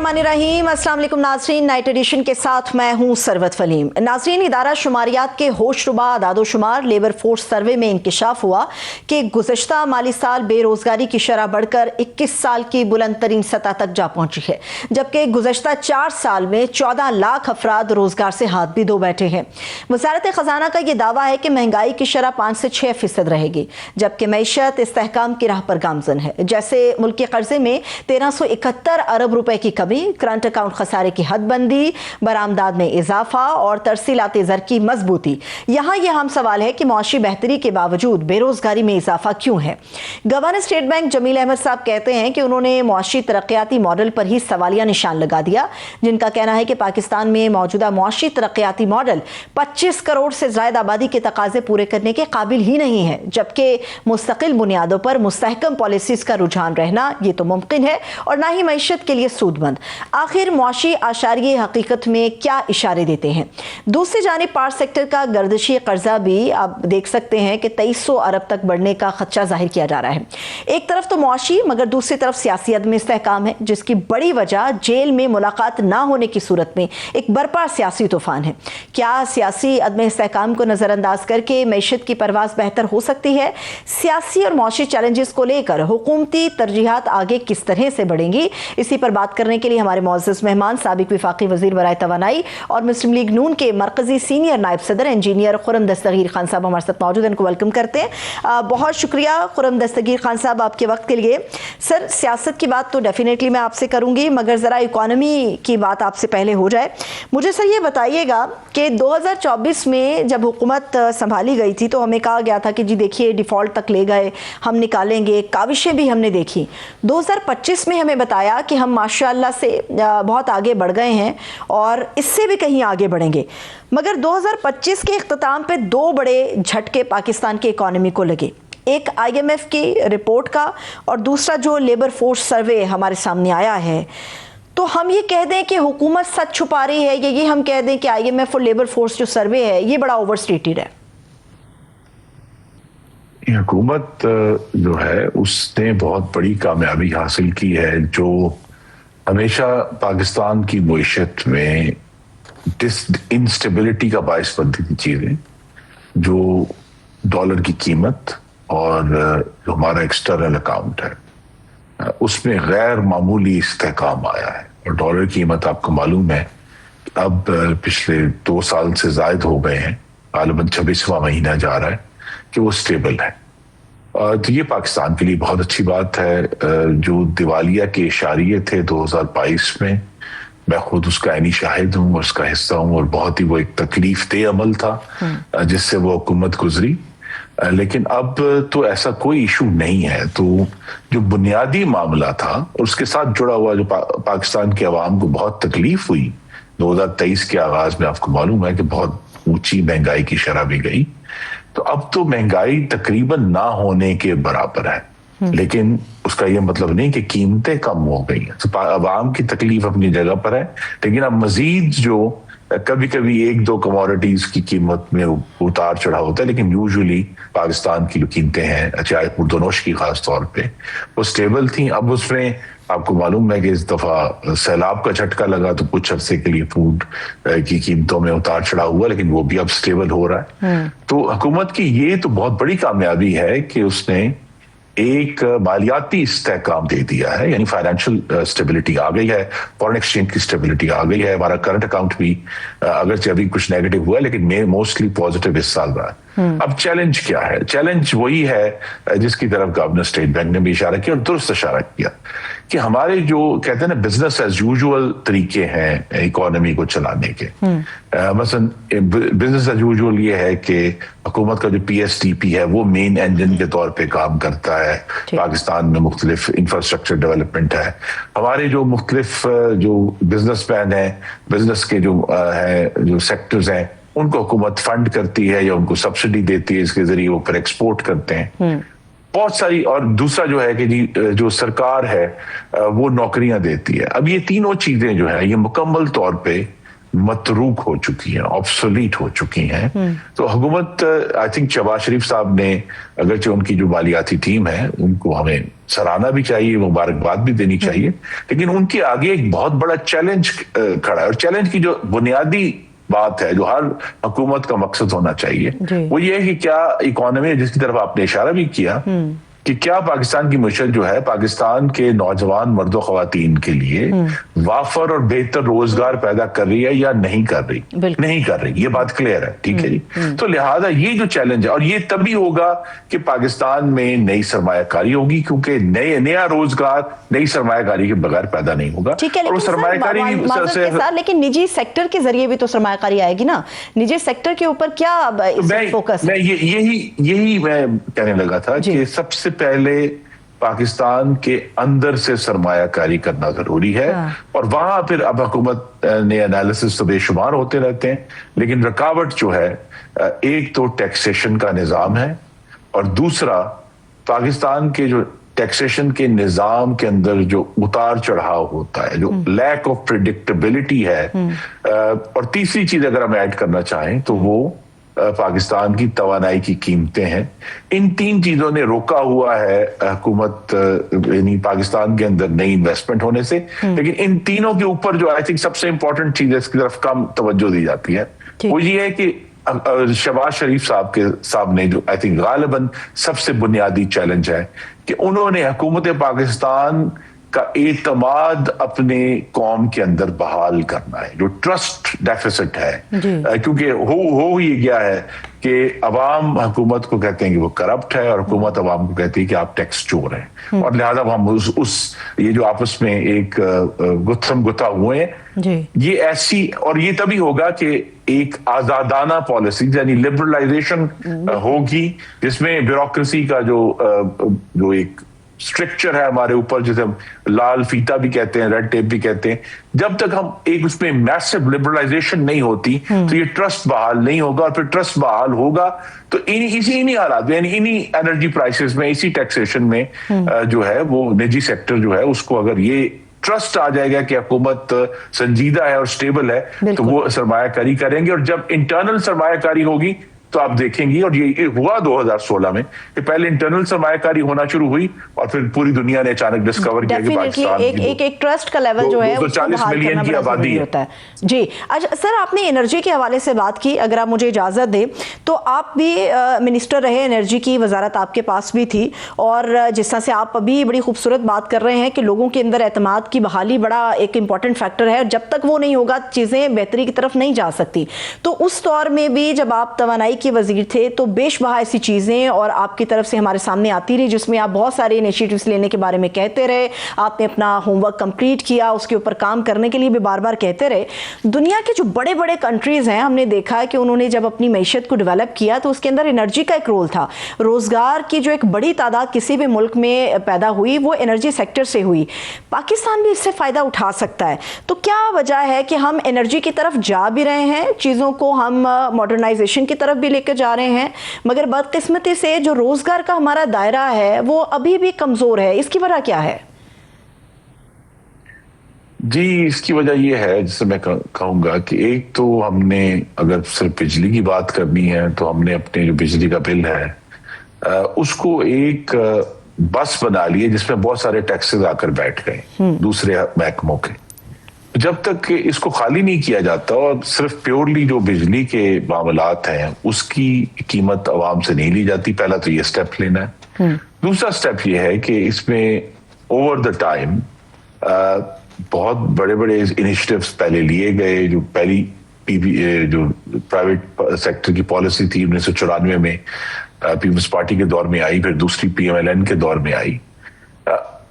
बिस्मिल्लाहिर्रहमानिर्रहीम। अस्सलाम वालेकुम नाज़रीन, नाइट एडिशन के साथ मैं हूं सरवत फलीम। नाज़रीन, इदारा शुमारियात के होशरुबा आदादोशुमार लेबर फोर्स सर्वे में इंकशाफ हुआ कि गुज़श्ता माली साल बेरोजगारी की शरह बढ़कर 21 साल की बुलंद तरीन सतह तक जा पहुंची है, जबकि गुज़श्ता 4 साल में 14 लाख अफराद रोजगार से हाथ भी धो बैठे हैं। वज़ारत ख़जाना का यह दावा है कि महंगाई की शरह 5 से 6% रहेगी, जबकि मईशत इस्तेहकाम की राह पर गामजन है। जैसे मुल्की कर्जे में 1371 अरब रुपए की कमी, करंट अकाउंट खसारे की हदबंदी, बरामदाद में इजाफा और तरसीलात ज़र की मजबूती। यहाँ यह हम सवाल है कि मुआशी बेहतरी के बावजूद बेरोजगारी में इजाफा क्यों है। Governor state bank Jameel Ahmed साहब कहते हैं कि उन्होंने मुआशी तरक्याती मॉडल पर ही सवालिया निशान लगा दिया, जिनका कहना है कि पाकिस्तान में मौजूदा मुआशी तरक्याती मॉडल 25 करोड़ से ज्यादा आबादी के तकाजे पूरे करने के काबिल ही नहीं है, जबकि मुस्तकिल बुनियादों पर मुस्तहकम पॉलिसीज का रुझान रहना ये तो मुमकिन है और ना ही मईशत के लिए सूदमंद। आखिर मुआशी आशारिये हकीकत में क्या इशारे देते हैं। दूसरी जानिब पावर सेक्टर का गर्दिशी कर्जा भी आप देख सकते हैं कि 2300 अरब तक बढ़ने का खदशा जाहिर किया जा रहा है। एक तरफ तो मुआशी मगर दूसरी तरफ सियासी अदम इस्तेहकाम है, जिसकी बड़ी वजह जेल में मुलाकात ना होने की सूरत में एक बरपा सियासी तूफान है। क्या सियासी अदम इस्तेहकाम को नजरअंदाज करके मईशत की परवाज बेहतर हो सकती है। सियासी और मुआशी चैलेंजेस को लेकर हुकूमती तरजीहात आगे किस तरह से बढ़ेंगी, इसी पर बात करने के लिए हमारे मौजूद मेहमान साबिक वफाकी वजीर बराए तवानाई और मुस्लिम लीग नून के मरकजी सीनियर नायब सदर इंजीनियर खुर्रम दस्तगीर खान साहब हमारे साथ मौजूद हैं। इनको वेलकम करते हैं। बहुत शुक्रिया खुर्रम दस्तगीर खान साहब आपके वक्त के लिए। सर, सियासत की बात तो डेफिनेटली मैं आपसे करूंगी, मगर ज़रा इकॉनमी की बात आपसे पहले हो जाए। मुझे सर ये बताइएगा कि 2024 में जब हुकूमत संभाली गई थी तो हमें कहा गया था कि जी देखिए डिफ़ॉल्ट तक ले गए, हम निकालेंगे, काविशें भी हमने देखी। 2025 में हमें बताया कि हम माशाअल्लाह से बहुत आगे बढ़ गए हैं और इससे भी कहीं आगे बढ़ेंगे, मगर 2025 के इख्तिताम पे 2 बड़े झटके पाकिस्तान की इकॉनमी को लगे। एक IMF की रिपोर्ट का और दूसरा जो लेबर फोर्स सर्वे हमारे सामने आया है। तो हम ये कह दें कि हुकूमत सच छुपा रही है, या ये हम कह दें कि IMF और लेबर फोर्स जो सर्वे है ये बड़ा ओवरस्टेटेड है। हुकूमत जो है उसने बहुत बड़ी कामयाबी हासिल की है, जो हमेशा पाकिस्तान की मईशत में इंस्टेबिलिटी का बायस बनती थी चीजें, जो डॉलर की कीमत और जो हमारा एक्सटर्नल अकाउंट है उसमें गैर मामूली इस्तेहकाम आया है। और डॉलर की कीमत आपको मालूम है अब पिछले 2 साल से जायद हो गए हैं, गालिबन 26वां महीना जा रहा है कि वो स्टेबल है। तो ये पाकिस्तान के लिए बहुत अच्छी बात है। जो दिवालिया के इशारे थे 2022 में, मैं खुद उसका ऐनी शाहिद हूँ और उसका हिस्सा हूँ, और बहुत ही वो एक तकलीफ दे अमल था जिससे वो हुकूमत गुजरी। लेकिन अब तो ऐसा कोई इशू नहीं है। तो जो बुनियादी मामला था उसके साथ जुड़ा हुआ जो पाकिस्तान के अवाम को बहुत तकलीफ हुई 2023 के आगाज में, आपको मालूम है कि बहुत ऊंची महंगाई की शरह भी गई। तो अब तो महंगाई तकरीबन ना होने के बराबर है, लेकिन उसका यह मतलब नहीं कि कीमतें कम हो गई हैं। तो अवाम की तकलीफ अपनी जगह पर है, लेकिन अब मजीद जो कभी कभी 1-2 कमोडिटीज की कीमत में उतार चढ़ाव होता है, लेकिन यूजुअली पाकिस्तान की जो कीमतें हैं, चाहे पुरदोनोश की खास तौर पे, वो स्टेबल थी। अब उसमें आपको मालूम है कि इस दफा सैलाब का झटका लगा तो कुछ अरसे के लिए फूड की कीमतों में उतार चढ़ाव हुआ, लेकिन वो भी अब स्टेबल हो रहा है। तो हुकूमत की ये तो बहुत बड़ी कामयाबी है कि उसने एक मालियाती इस्तेहकाम दे दिया है, यानी फाइनेंशियल स्टेबिलिटी आ गई है, फॉरेन एक्सचेंज की स्टेबिलिटी आ गई है। हमारा करंट अकाउंट भी अगरचे अभी कुछ नेगेटिव हुआ है, लेकिन मोस्टली पॉजिटिव इस साल रहा है। अब चैलेंज क्या है? चैलेंज वही है जिसकी तरफ गवर्नर स्टेट बैंक ने भी इशारा किया और दुरुस्त इशारा किया कि हमारे जो कहते हैं ना बिजनेस एज यूजुअल तरीके हैं इकोनॉमी को चलाने के। मसलन बिजनेस एज यूजुअल ये है कि हुकूमत का जो PSDP है वो मेन इंजन के तौर पे काम करता है। पाकिस्तान में मुख्तलिफ इंफ्रास्ट्रक्चर डेवलपमेंट है। हमारे जो मुख्तलिफ जो बिजनेसमैन है, बिजनेस के जो है जो सेक्टर्स हैं, उनको हुकूमत फंड करती है या उनको सब्सिडी देती है, इसके जरिए वो फिर एक्सपोर्ट करते हैं बहुत सारी। और दूसरा जो है कि जी जो सरकार है वो नौकरियां देती है। अब ये तीनों चीजें जो है ये मुकम्मल तौर पे मतरूक हो चुकी हैं, ऑब्सोलीट हो चुकी हैं। तो हुकूमत, आई थिंक शहबाज शरीफ साहब ने, अगरचे उनकी जो मालियाती टीम है उनको हमें सराहना भी चाहिए, मुबारकबाद भी देनी चाहिए, लेकिन उनके आगे एक बहुत बड़ा चैलेंज खड़ा है। और चैलेंज की जो बुनियादी बात है, जो हर हुकूमत का मकसद होना चाहिए, वो ये है कि क्या इकोनॉमी है, जिसकी तरफ आपने इशारा भी किया, कि क्या पाकिस्तान की मिशन जो है पाकिस्तान के नौजवान मर्दों ख्वातीन के लिए वाफर और बेहतर रोजगार पैदा कर रही है या नहीं कर रही? नहीं कर रही, ये बात क्लियर है, ठीक है जी। तो लिहाजा ये जो चैलेंज है, और ये तभी होगा कि पाकिस्तान में नई सरमायाकारी होगी, क्योंकि नया रोजगार नई सरमायाकारी के बगैर पैदा नहीं होगा। और सरमायाकारी लेकिन निजी सेक्टर के जरिए भी तो सरमायाकारी आएगी ना। निजी सेक्टर के ऊपर क्या फोकस? यही मैं कहने लगा था कि सबसे पहले पाकिस्तान के अंदर से सरमायाकारी करना जरूरी है। और वहां फिर अब हुकूमत ने एनालिसिस तो बेशुमार होते रहते हैं, लेकिन रुकावट जो है, एक तो टैक्सेशन का निजाम है, और दूसरा पाकिस्तान के जो टैक्सेशन के निजाम के अंदर जो उतार चढ़ाव होता है, जो लैक ऑफ प्रिडिक्टेबिलिटी है, और तीसरी चीज अगर हम ऐड करना चाहें तो वो पाकिस्तान की तवानाई की कीमतें हैं। इन तीन चीजों ने रोका हुआ है हुकूमत, यानी पाकिस्तान के अंदर नई इन्वेस्टमेंट होने से। लेकिन इन तीनों के ऊपर जो आई थिंक सबसे इंपॉर्टेंट चीज है, इसकी तरफ कम तवज्जो दी जाती है, वो ये है कि शहबाज शरीफ साहब ने जो आई थिंक गालिबन सबसे बुनियादी चैलेंज है कि उन्होंने हुकूमत पाकिस्तान का एतमाद अपने कौम के अंदर बहाल करना है, जो ट्रस्ट डेफिसिट है। क्योंकि हो ही गया है कि अवाम हुकूमत को कहते हैं कि वो करप्ट है, और हुकूमत अवाम को कहती है कि आप टैक्स चोर हैं। और लिहाजा हम ये जो आपस में एक गुत्थम गुत्था हुए हैं, ये ऐसी, और ये तभी होगा कि एक आजादाना पॉलिसी यानी लिबरलाइजेशन होगी, जिसमें ब्यूरोक्रेसी का जो एक स्ट्रक्चर है हमारे ऊपर, जिसे हम लाल फीता भी कहते हैं, रेड टेप भी कहते हैं, जब तक हम एक उसमें मैसिव लिबरलाइजेशन नहीं होती तो ये ट्रस्ट बहाल नहीं होगा। और फिर ट्रस्ट बहाल होगा तो इन्हीं हालात में, इन्हीं एनर्जी प्राइसेस में, इसी टैक्सेशन में जो है वो निजी सेक्टर जो है उसको, अगर ये ट्रस्ट आ जाएगा कि हुकूमत संजीदा है और स्टेबल है, तो वो सरमायाकारी करेंगे। और जब इंटरनल सरमायाकारी होगी तो आप देखेंगी, और ये हुआ 2016 में, कि पहले इंटरनल सरमायाकारी होना शुरू हुई, और फिर पूरी दुनिया ने अचानक डिस्कवर किया कि पाकिस्तान एक ट्रस्ट का लेवल जो है 240 मिलियन की आबादी होता है। जी, अच्छा सर, आपने एनर्जी के हवाले से बात की, अगर आप मुझे इजाजत दें तो आप भी मिनिस्टर रहे, एनर्जी की वजारत आपके पास भी थी, और जिस तरह से आप अभी बड़ी खूबसूरत बात कर रहे हैं कि लोगों के अंदर एतमाद की बहाली बड़ा एक इंपॉर्टेंट फैक्टर है, जब तक वो नहीं होगा चीजें बेहतरी की तरफ नहीं जा सकती। तो उस दौर में भी जब आप तवानाई के वजीर थे तो बेशबहा ऐसी चीजें और आपकी तरफ से हमारे सामने आती रही, जिसमें आप बहुत सारे इनिशिएटिव्स लेने के बारे में कहते रहे, आपने अपना होमवर्क कंप्लीट किया, उसके ऊपर काम करने के लिए भी बार बार कहते रहे। दुनिया के जो बड़े बड़े कंट्रीज हैं, हमने देखा है कि उन्होंने जब अपनी मैशत को डेवलप किया तो उसके अंदर एनर्जी का एक रोल था। रोजगार की जो एक बड़ी तादाद किसी भी मुल्क में पैदा हुई वो एनर्जी सेक्टर से हुई। पाकिस्तान भी इससे फायदा उठा सकता है। तो क्या वजह है कि हम एनर्जी की तरफ जा भी रहे हैं, चीजों को हम मॉडर्नाइजेशन की तरफ भी लेकर जा रहे हैं, मगर बदकिस्मती से जो रोजगार का हमारा दायरा है वो अभी भी कमजोर है? इसकी वजह क्या है? जी, इसकी वजह यह है, जिसे मैं कहूंगा कि एक तो हमने, अगर सिर्फ बिजली की बात करनी है, तो हमने अपने जो बिजली का बिल है उसको एक बस बना लिए जिसमें बहुत सारे टैक्सेस आकर बैठ गए दूसरे महकमों के। जब तक इसको खाली नहीं किया जाता और सिर्फ प्योरली जो बिजली के मामलात हैं उसकी कीमत आवाम से नहीं ली जाती, पहला तो ये स्टेप लेना है। दूसरा स्टेप ये है कि इसमें ओवर द टाइम बहुत बड़े बड़े इनिशिएटिव्स पहले लिए गए। जो पहली जो प्राइवेट सेक्टर की पॉलिसी थी 1994 में पीपल्स पार्टी के दौर में आई, फिर दूसरी PMLN के दौर में आई।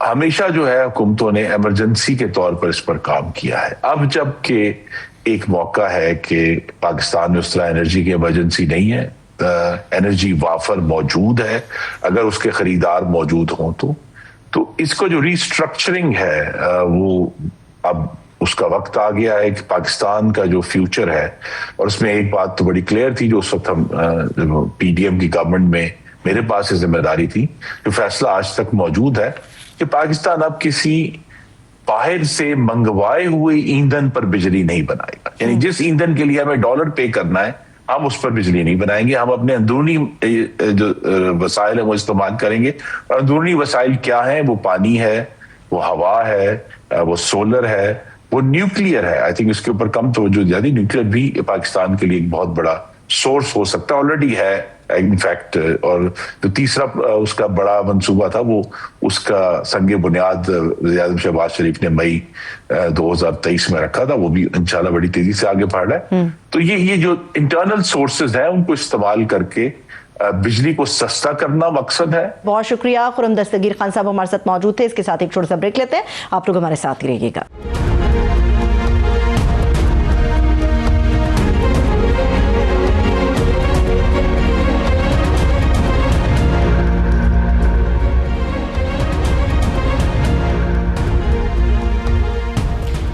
हमेशा जो है हुकूमतों ने इमरजेंसी के तौर पर इस पर काम किया है। अब जबकि एक मौका है कि पाकिस्तान में उस तरह एनर्जी की इमरजेंसी नहीं है, एनर्जी वाफर मौजूद है, अगर उसके खरीदार मौजूद हों तो इसको जो रिस्ट्रक्चरिंग है वो अब उसका वक्त आ गया है कि पाकिस्तान का जो फ्यूचर है, और उसमें एक बात तो बड़ी क्लियर थी जो उस वक्त हम PDM की गवर्नमेंट में मेरे पास ये जिम्मेदारी थी, जो फैसला आज तक मौजूद है कि पाकिस्तान अब किसी बाहर से मंगवाए हुए ईंधन पर बिजली नहीं बनाएगा। यानी जिस ईंधन के लिए हमें डॉलर पे करना है, हम उस पर बिजली नहीं बनाएंगे। हम अपने अंदरूनी जो वसाइल है वो इस्तेमाल करेंगे। और अंदरूनी वसाइल क्या है? वो पानी है, वो हवा है, वो सोलर है, वो न्यूक्लियर है। आई थिंक इसके ऊपर कम तवज्जो दी जाती। न्यूक्लियर भी पाकिस्तान के लिए एक बहुत बड़ा सोर्स हो सकता है, ऑलरेडी है इनफैक्ट। और जो तीसरा उसका बड़ा मंसूबा था, वो उसका संगे बुनियाद वज़ीर आज़म शहबाज शरीफ ने मई 2023 में रखा था। वो भी इंशाल्लाह बड़ी तेजी से आगे बढ़ रहा है। तो ये जो इंटरनल सोर्सेज हैं, उनको इस्तेमाल करके बिजली को सस्ता करना मकसद है। बहुत शुक्रिया। खुर्रम दस्तगीर खान साहब हमारे साथ मौजूद थे। इसके साथ एक छोटा सा ब्रेक लेते हैं। आप लोग हमारे साथ ही रहिएगा।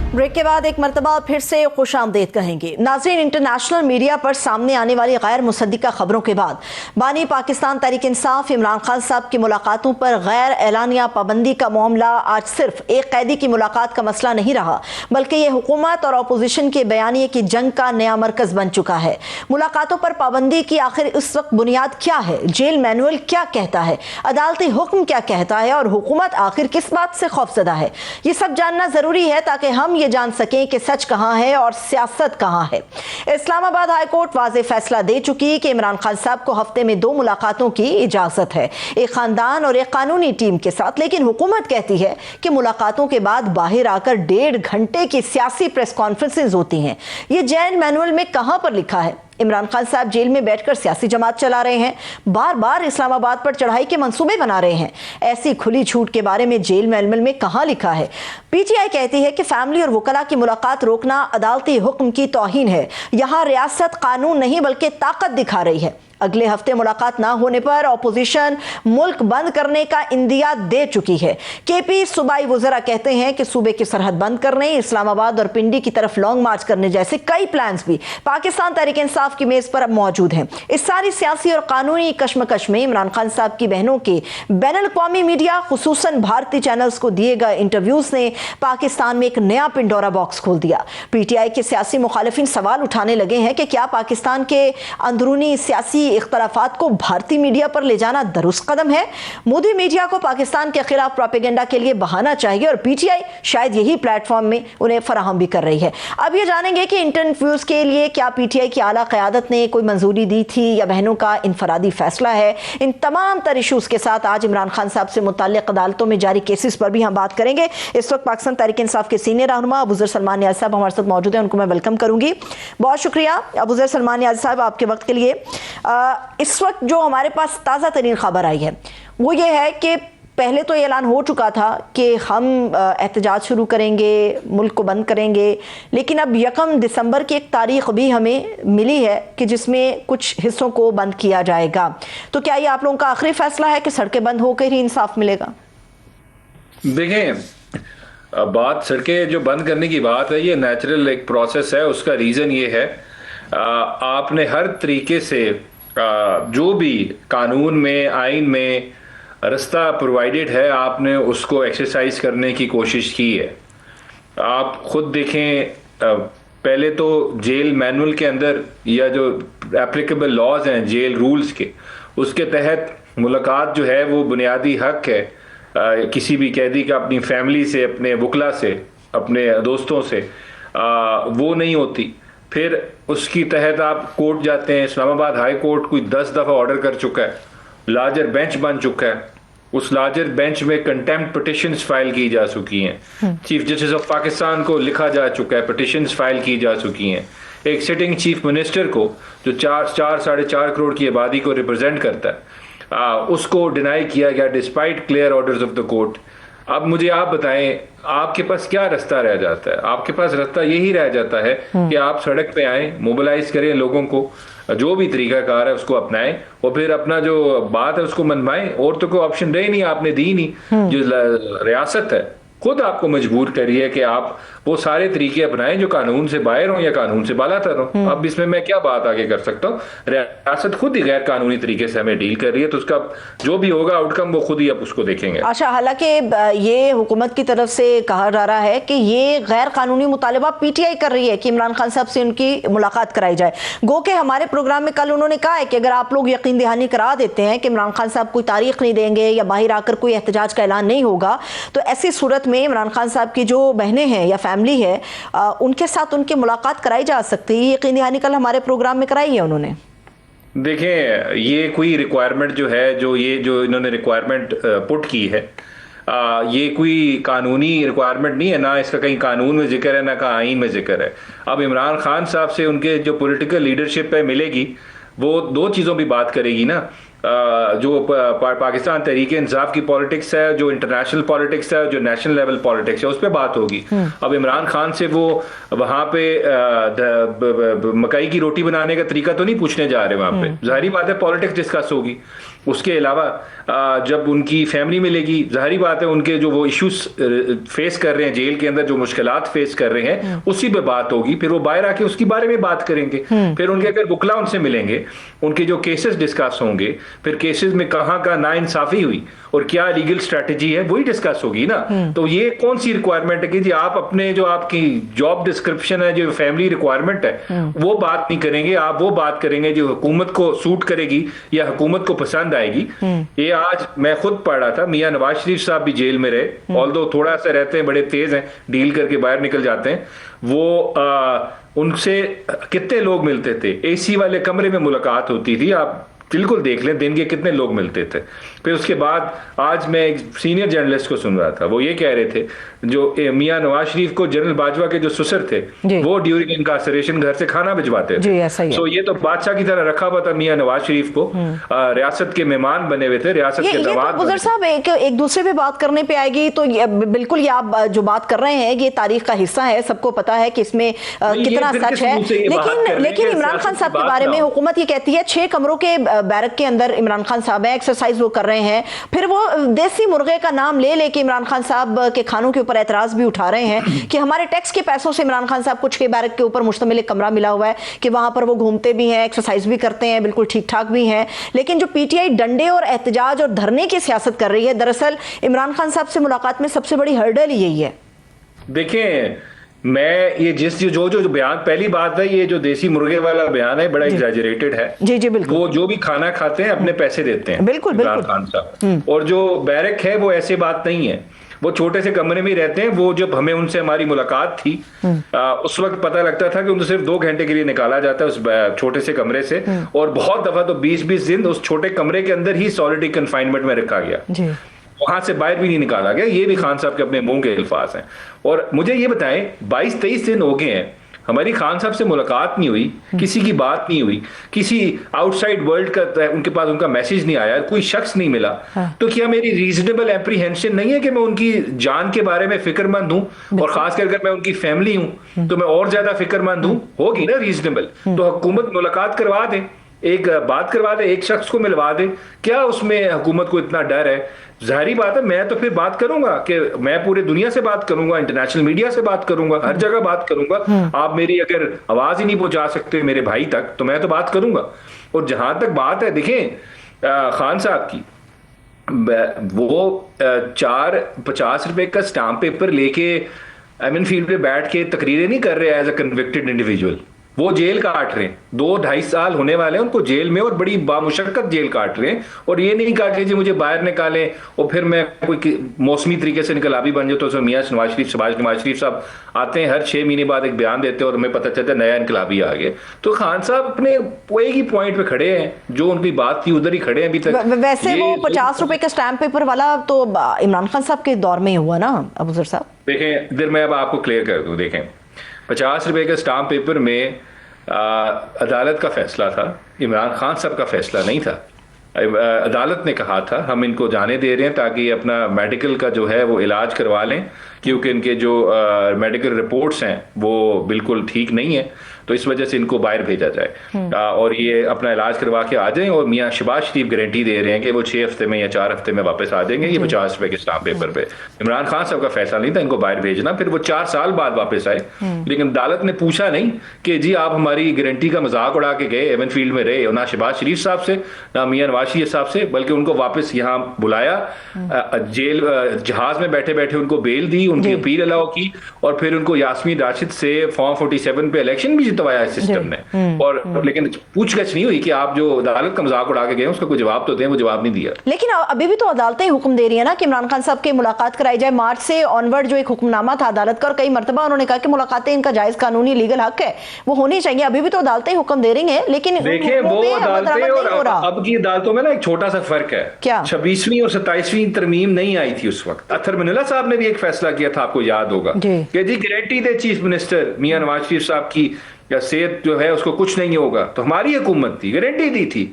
ब्रेक के बाद एक मरतबा फिर से खुशामदीद कहेंगे। नाज़रीन, इंटरनेशनल मीडिया पर सामने आने वाली गैर मुसद्दिका खबरों के बाद बानी पाकिस्तान तहरीक इंसाफ इमरान खान साहब की मुलाकातों पर गैर एलानिया पाबंदी का मामला आज सिर्फ एक कैदी की मुलाकात का मसला नहीं रहा, बल्कि ये हुकूमत और अपोजिशन के बयानिए की जंग का नया मरकज बन चुका है। मुलाकातों पर पाबंदी की आखिर इस वक्त बुनियाद क्या है? जेल मैनुअल क्या कहता है? अदालती हुक्म क्या कहता है? और हुकूमत आखिर किस बात से खौफजदा है? ये सब जानना जरूरी है ताकि हम ये जान सकें कि सच कहां है और सियासत कहां है। इस्लामाबाद हाई कोर्ट वाज़ेह फैसला दे चुकी है कि इमरान खान साहब को हफ्ते में 2 मुलाकातों की इजाजत है, एक खानदान और एक कानूनी टीम के साथ। लेकिन हुकूमत कहती है कि मुलाकातों के बाद बाहर आकर 1.5 घंटे की सियासी प्रेस कॉन्फ्रेंसेस होती हैं। ये जेल मैनुअल में कहां पर लिखा है? इमरान खान साहब जेल में बैठकर सियासी जमात चला रहे हैं, बार बार इस्लामाबाद पर चढ़ाई के मंसूबे बना रहे हैं। ऐसी खुली छूट के बारे में जेल मैनुअल में कहां लिखा है? पीटीआई कहती है कि फैमिली और वकला की मुलाकात रोकना अदालती हुक्म की तौहीन है। यहां रियासत कानून नहीं बल्कि ताकत दिखा रही है। अगले हफ्ते मुलाकात ना होने पर अपोजिशन मुल्क बंद करने का इंदिया दे चुकी है। केपी सूबाई वज़रा कहते हैं कि सूबे की सरहद बंद करने, इस्लामाबाद और पिंडी की तरफ लॉन्ग मार्च करने जैसे कई प्लान्स भी पाकिस्तान तहरीक इंसाफ की मेज पर अब मौजूद हैं। इस सारी सियासी और कानूनी कशमकश में इमरान खान साहब की बहनों के बैनुल-अक़वामी मीडिया खुसूसन भारतीय चैनल्स को दिए गए इंटरव्यूज ने पाकिस्तान में एक नया पिंडोरा बॉक्स खोल दिया। पीटीआई के सियासी मुखालिफिन सवाल उठाने लगे हैं कि क्या पाकिस्तान के अंदरूनी सियासी इख्तलाफात को भारतीय मीडिया पर ले जाना दुरुस्त कदम है? मोदी मीडिया को पाकिस्तान के खिलाफ प्रोपेगेंडा के लिए बहाना चाहिए और पीटीआई शायद यही प्लेटफॉर्म में उन्हें फराहम भी कर रही है। अब ये जानेंगे कि इंटरव्यूज के लिए क्या पीटीआई की आला क़यादत ने कोई मंजूरी दी थी या बहनों का इनफरादी फैसला है। इन तमाम तर इशूज़ के साथ आज इमरान खान साहब से मुताल्लिक़ अदालतों में जारी केसेस पर भी हम बात करेंगे। इस वक्त पाकिस्तान तहरीक इंसाफ के सीनियर रहनुमा अबूज़र सलमान नियाज़ साहब हमारे साथ मौजूद हैं, उनको मैं वेलकम करूंगी। बहुत शुक्रिया अबूज़र सलमान नियाज़ साहब आपके वक्त के लिए। इस वक्त जो हमारे पास ताज़ा तरीन खबर आई है वो ये है कि पहले तो ऐलान हो चुका था कि हम एहतजाज शुरू करेंगे, मुल्क को बंद करेंगे, लेकिन अब 1 दिसंबर की एक तारीख भी हमें मिली है कि जिसमें कुछ हिस्सों को बंद किया जाएगा। तो क्या ये आप लोगों का आखिरी फैसला है कि सड़कें बंद होकर ही इंसाफ मिलेगा? देखें, बात सड़कें जो बंद करने की बात है, ये नेचुरल एक प्रोसेस है। उसका रीज़न ये है, आपने हर तरीके से जो भी कानून में, आइन में रास्ता प्रोवाइडेड है, आपने उसको एक्सरसाइज करने की कोशिश की है। आप खुद देखें, पहले तो जेल मैनुअल के अंदर या जो एप्लीकेबल लॉज हैं जेल रूल्स के, उसके तहत मुलाकात जो है वो बुनियादी हक है किसी भी कैदी का अपनी फैमिली से, अपने वकला से, अपने दोस्तों से, वो नहीं होती। फिर उसकी तहत आप कोर्ट जाते हैं। इस्लामाबाद हाई कोर्ट कोई 10 दफ़ा ऑर्डर कर चुका है, लार्जर बेंच बन चुका है। उस लार्जर बेंच में कंटेम्प्ट पिटिशंस फाइल की जा चुकी हैं। चीफ जस्टिस ऑफ पाकिस्तान को लिखा जा चुका है, पिटिशंस फाइल की जा चुकी हैं। एक सिटिंग चीफ मिनिस्टर को जो 4-4.5 करोड़ की आबादी को रिप्रेजेंट करता है, उसको डिनाई किया गया despite clear orders of the court. अब मुझे आप बताएं, आपके पास क्या रास्ता रह जाता है? आपके पास रास्ता यही रह जाता है कि आप सड़क पे आएं, मोबिलाइज करें लोगों को, जो भी तरीकाकार है उसको अपनाएं और फिर अपना जो बात है उसको मनवाएं। और तो कोई ऑप्शन रहे नहीं, आपने दी नहीं। जो रियासत है खुद आपको मजबूर कर रही है कि आप वो सारे तरीके अपनाएं जो कानून से बाहर हों या कानून से बालातर हों। अब इसमें मैं क्या बात आगे कर सकता हूँ? रियासत खुद ही गैर कानूनी तरीके से हमें डील कर रही है, तो उसका जो भी होगा आउटकम वो खुद ही अब उसको देखेंगे। अच्छा, हालांकि ये हुकूमत की तरफ से कहा जा रहा है कि ये गैर कानूनी मुतालबा पीटीआई कर रही है कि इमरान खान साहब से उनकी मुलाकात कराई जाए। गो के हमारे प्रोग्राम में कल उन्होंने कहा है कि अगर आप लोग यकीन दहानी करा देते हैं कि इमरान खान साहब कोई तारीख नहीं देंगे या बाहर आकर कोई एहतजाज का ऐलान नहीं होगा, तो ऐसी सूरत में इमरान खान साहब की जो बहनें हैं या फैमिली है उनके साथ उनकी मुलाकात कराई जा सकती है। यकीन दहानी कल हमारे प्रोग्राम में कराई है उन्होंने। देखें, ये कोई रिक्वायरमेंट जो है, जो इन्होंने रिक्वायरमेंट पुट की है, ये कोई कानूनी रिक्वायरमेंट नहीं है, ना इसका कहीं कानून में जिक्र है ना का आईन में जिक्र है। अब इमरान खान साहब से उनके जो पॉलिटिकल लीडरशिप पे मिलेगी वो दो चीज़ों की बात करेगी ना। जो पाकिस्तान तहरीक इंसाफ की पॉलिटिक्स है, जो इंटरनेशनल पॉलिटिक्स है, जो नेशनल लेवल पॉलिटिक्स है, उस पर बात होगी। अब इमरान खान से वो वहां पे मकई की रोटी बनाने का तरीका तो नहीं पूछने जा रहे वहां पे। जाहिर बात है पॉलिटिक्स डिस्कस होगी। उसके अलावा जब उनकी फैमिली मिलेगी, जाहिर बात है उनके जो वो इश्यूज फेस कर रहे हैं जेल के अंदर, जो मुश्किलात फेस कर रहे हैं, उसी पे बात होगी। फिर वो बाहर आके उसके बारे में बात करेंगे। फिर उनके अगर वकला उनसे मिलेंगे, उनके जो केसेस डिस्कस होंगे, फिर केसेस में कहाँ का नाइंसाफी हुई और क्या लीगल स्ट्रेटजी है, वही डिस्कस होगी ना। तो ये कौन सी रिक्वायरमेंट है कि जी आप अपने जो आपकी जॉब डिस्क्रिप्शन है, जो फैमिली रिक्वायरमेंट है, वो बात नहीं करेंगे। आप वो बात करेंगे जो हुकूमत को सूट करेगी या हुकूमत को पसंद आएगी। ये आज मैं खुद पढ़ रहा था, मियां नवाज शरीफ साहब भी जेल में रहे, ऑल्दो थोड़ा सा रहते हैं, बड़े तेज हैं, डील करके बाहर निकल जाते हैं। वो उनसे कितने लोग मिलते थे, एसी वाले कमरे में मुलाकात होती थी। आप बिल्कुल देख लें दिन के कितने लोग मिलते थे। फिर उसके बाद आज मैं एक सीनियर जर्नलिस्ट को सुन रहा था, वो ये कह रहे थे जो मियां नवाज शरीफ को जनरल बाजवा के जो ससुर थे वो ड्यूरिंग इनकार्सरेशन घर से खाना भिजवाते थे। सो ये तो बादशाह की तरह रखा हुआ था मियां नवाज शरीफ को, रियासत के मेहमान बने हुए थे, रियासत के दमाद। तो गुजर साहब एक दूसरे पे बात करने पे आएगी तो बिल्कुल ये आप जो बात कर रहे हैं ये तारीख का हिस्सा है, सबको पता है कि इसमें कितना सच है। लेकिन इमरान खान साहब के बारे में हुकूमत ये कहती है 6 कमरों के बैरक के अंदर इमरान खान साहब है, एक्सरसाइज वो कर रहे हैं। फिर वो देसी मुर्गे का नाम ले लेके इमरान खान साहब के खानों के ऊपर एतराज भी उठा रहे हैं कि हमारे टैक्स के पैसों से इमरान खान साहब को 6 बैरक के ऊपर मुश्तमिल एक कमरा मिला हुआ है कि वहां पर वो घूमते भी हैं, एक्सरसाइज भी करते हैं, बिल्कुल ठीक ठाक भी हैं। लेकिन जो पीटीआई डंडे और एहतजाज और धरने की सियासत कर रही है, दरअसल इमरान खान साहब से मुलाकात में सबसे बड़ी हर्डल यही है। देखें, मैं ये जो बयान, पहली बात है ये जो देसी मुर्गे वाला बयान है बड़ा एग्जैजरेटेड है। जी जी बिल्कुल। वो जो भी खाना खाते हैं अपने पैसे देते हैं, बिल्कुल बिल्कुल खान साहब। और जो बैरक है वो ऐसी बात नहीं है, वो छोटे से कमरे में रहते हैं। वो जब हमें हमारी मुलाकात थी उस वक्त पता लगता था कि उनको सिर्फ 2 घंटे के लिए निकाला जाता है उस छोटे से कमरे से, और बहुत दफा तो 20-20 दिन उस छोटे कमरे के अंदर ही सॉलिटरी कन्फाइनमेंट में रखा गया, वहां से बाहर भी नहीं निकाला गया। ये भी खान साहब के अपने मुंह के अल्फाज हैं। और मुझे ये बताएं, 22-23 दिन हो गए हैं हमारी खान साहब से मुलाकात नहीं हुई, किसी की बात नहीं हुई, किसी आउटसाइड वर्ल्ड का उनके पास उनका मैसेज नहीं आया, कोई शख्स नहीं मिला। तो क्या मेरी रीजनेबल एप्रीहेंशन नहीं है कि मैं उनकी जान के बारे में फिक्रमंद हूं, और खासकर अगर मैं उनकी फैमिली हूं तो मैं और ज्यादा फिक्रमंद हूं? होगी ना रीजनेबल। तो हुकूमत मुलाकात करवा दे, एक बात करवा दे, एक शख्स को मिलवा दे। क्या उसमें हुकूमत को इतना डर है? जाहिर बात है मैं तो फिर बात करूंगा कि मैं पूरे दुनिया से बात करूंगा, इंटरनेशनल मीडिया से बात करूंगा, हर जगह बात करूंगा। आप मेरी अगर आवाज ही नहीं पहुंचा सकते मेरे भाई तक तो मैं तो बात करूंगा। और जहां तक बात है, देखें खान साहब की, वो 450 रुपए का स्टाम्प पेपर लेके एमएन फील्ड पे बैठ के तकरीरें नहीं कर रहे एज अ कन्विक्टेड इंडिविजुअल। वो जेल काट रहे हैं, 2-2.5 साल होने वाले हैं उनको जेल में, और बड़ी बामुशक्कत जेल काट रहे हैं। और ये नहीं कहा कि जी मुझे बाहर निकालें और फिर मैं कोई मौसमी तरीके से निकलाबी बन जाऊँ। तो मियां नवाज शरीफ साहब आते हैं, हर 6 महीने बाद एक बयान देते हैं और हमें पता चलता है नया इनकलाबी आ गया। तो खान साहब अपने एक ही पॉइंट पे खड़े हैं, जो उनकी बात थी उधर ही खड़े हैं अभी तक। वैसे वो 50 रुपए का स्टैम्प पेपर वाला तो इमरान खान साहब के दौर में ही हुआ ना अबूजर साहब? देखें, इधर मैं अब आपको क्लियर कर दूं। देखें, 50 रुपए के स्टाम्प पेपर में अदालत का फैसला था, इमरान खान साहब का फैसला नहीं था। अदालत ने कहा था हम इनको जाने दे रहे हैं ताकि अपना मेडिकल का जो है वो इलाज करवा लें, क्योंकि इनके जो मेडिकल रिपोर्ट्स हैं वो बिल्कुल ठीक नहीं है। तो इस वजह से इनको बाहर भेजा जाए और ये अपना इलाज करवा के आ जाएं। और मियाँ शहबाज शरीफ गारंटी दे रहे हैं कि वो 6 हफ्ते में या 4 हफ्ते में वापस आ जाएंगे। ये 50 रुपए के स्टाम्प पेपर पे इमरान खान साहब का फैसला नहीं था इनको बाहर भेजना, फिर वो 4 साल बाद वापस आए। लेकिन अदालत ने पूछा नहीं कि जी आप हमारी गारंटी का मजाक उड़ा के गए, एवन फील्ड में रहे, ना शहबाज शरीफ साहब से ना मियाँ नवाज शरीफ साहब से, बल्कि उनको वापस यहाँ बुलाया, जेल जहाज में बैठे बैठे उनको बेल दी, उनकी अपील अलाउ की और फिर उनको यास्मीन राशिद से फॉर्म 47 पे इलेक्शन भी जितवाया है सिस्टम ने। और लेकिन पूछगछ नहीं हुई कि आप जो अदालत का मजाक उड़ा के गए उसका कोई जवाब तो दें, वो जवाब नहीं दिया। लेकिन अभी भी तो अदालतें हुक्म दे रही है ना कि इमरान खान साहब की मुलाकात कराई जाए। मार्च से ऑनवर्ड जो एक हुक्मनामा था अदालत का, और कई मरतबा उन्होंने कहा कि मुलाकातें इनका जायज कानूनी लीगल हक है, वो होनी चाहिए। अभी भी तो अदालतें हुक्म दे रही हैं, लेकिन देखिए वो अदालतें और अब की अदालतों में ना एक छोटा सा फर्क है। क्या 26वीं और 27वीं तरमीम नहीं आई थी उस वक्त। अतर मनीला साहब ने भी एक फैसला किया था, आपको याद होगा, कि जी गारंटी दे चीफ मिनिस्टर मियां नवाज शरीफ साहब की या सेहत जो है उसको कुछ नहीं होगा। तो हमारी हुकूमत थी, गारंटी दी थी